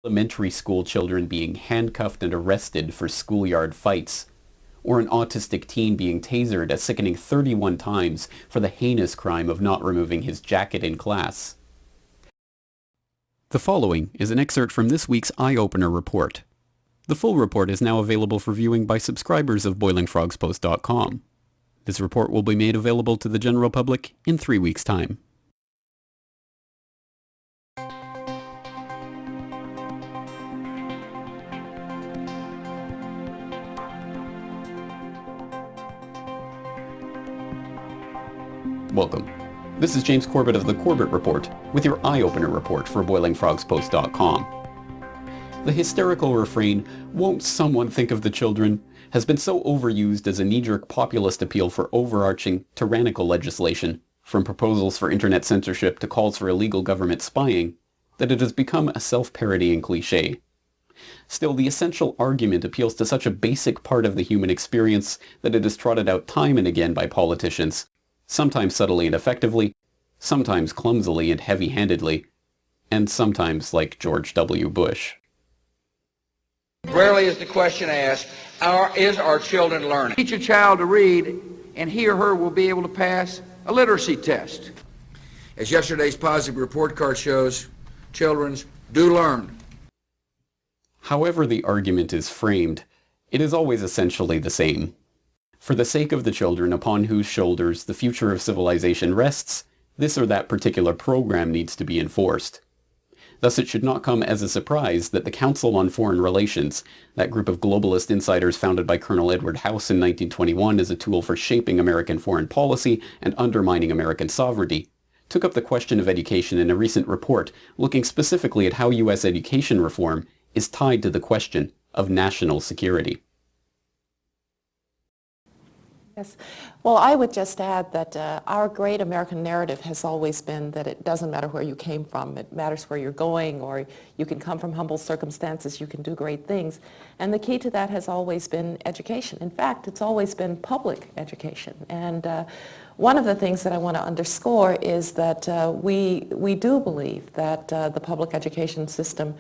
Elementary school children being handcuffed and arrested for schoolyard fights, or an autistic teen being tasered a sickening 31 times for the heinous crime of not removing his jacket in class. The following is an excerpt from this week's Eye-Opener report. The full report is now available for viewing by subscribers of BoilingFrogsPost.com. This report will be made available to the general public in 3 weeks' time. Welcome. This is James Corbett of the Corbett Report with your Eye-Opener report for BoilingFrogsPost.com. The hysterical refrain, "Won't someone think of the children?" has been so overused as a knee-jerk populist appeal for overarching, tyrannical legislation, from proposals for internet censorship to calls for illegal government spying, that it has become a self-parodying cliché. Still, the essential argument appeals to such a basic part of the human experience that it is trotted out time and again by politicians, sometimes subtly and effectively, sometimes clumsily and heavy-handedly, and sometimes like George W. Bush. Rarely is the question asked, is our children learning? Teach a child to read, and he or her will be able to pass a literacy test. As yesterday's positive report card shows, children do learn. However the argument is framed, it is always essentially the same. For the sake of the children upon whose shoulders the future of civilization rests, this or that particular program needs to be enforced. Thus it should not come as a surprise that the Council on Foreign Relations, that group of globalist insiders founded by Colonel Edward House in 1921 as a tool for shaping American foreign policy and undermining American sovereignty, took up the question of education in a recent report looking specifically at how U.S. education reform is tied to the question of national security. Yes. Well, I would just add that our great American narrative has always been that it doesn't matter where you came from, it matters where you're going, or you can come from humble circumstances, you can do great things. And the key to that has always been education. In fact, it's always been public education. And one of the things that I want to underscore is that we do believe that the public education system,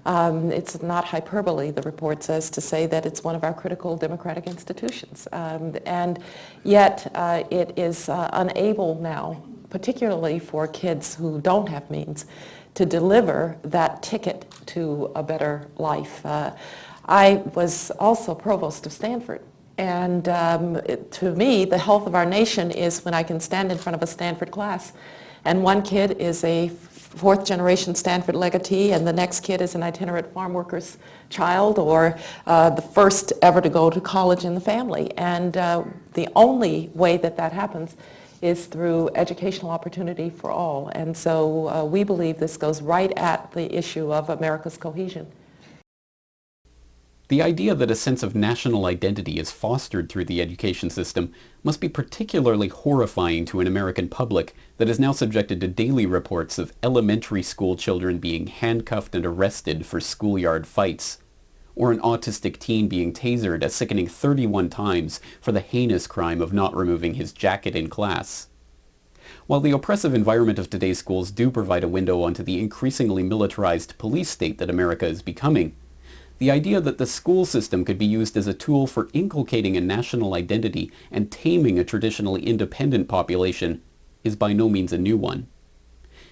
it's not hyperbole, the report says, to say that it's one of our critical democratic institutions. And yet it is unable now, particularly for kids who don't have means, to deliver that ticket to a better life. I was also provost of Stanford. And to me, the health of our nation is when I can stand in front of a Stanford class and one kid is a fourth generation Stanford legatee and the next kid is an itinerant farm worker's child or the first ever to go to college in the family. And the only way that that happens is through educational opportunity for all. And so we believe this goes right at the issue of America's cohesion. The idea that a sense of national identity is fostered through the education system must be particularly horrifying to an American public that is now subjected to daily reports of elementary school children being handcuffed and arrested for schoolyard fights, or an autistic teen being tasered a sickening 31 times for the heinous crime of not removing his jacket in class. While the oppressive environment of today's schools do provide a window onto the increasingly militarized police state that America is becoming, the idea that the school system could be used as a tool for inculcating a national identity and taming a traditionally independent population is by no means a new one.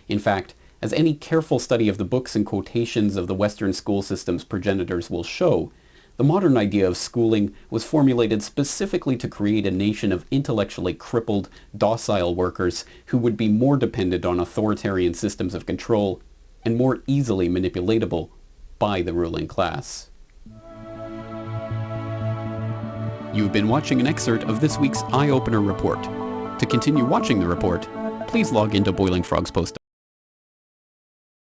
In fact, as any careful study of the books and quotations of the Western school system's progenitors will show, the modern idea of schooling was formulated specifically to create a nation of intellectually crippled, docile workers who would be more dependent on authoritarian systems of control and more easily manipulatable by the ruling class. You've been watching an excerpt of this week's Eye-Opener report. To continue watching the report, please log into BoilingFrogsPost.com.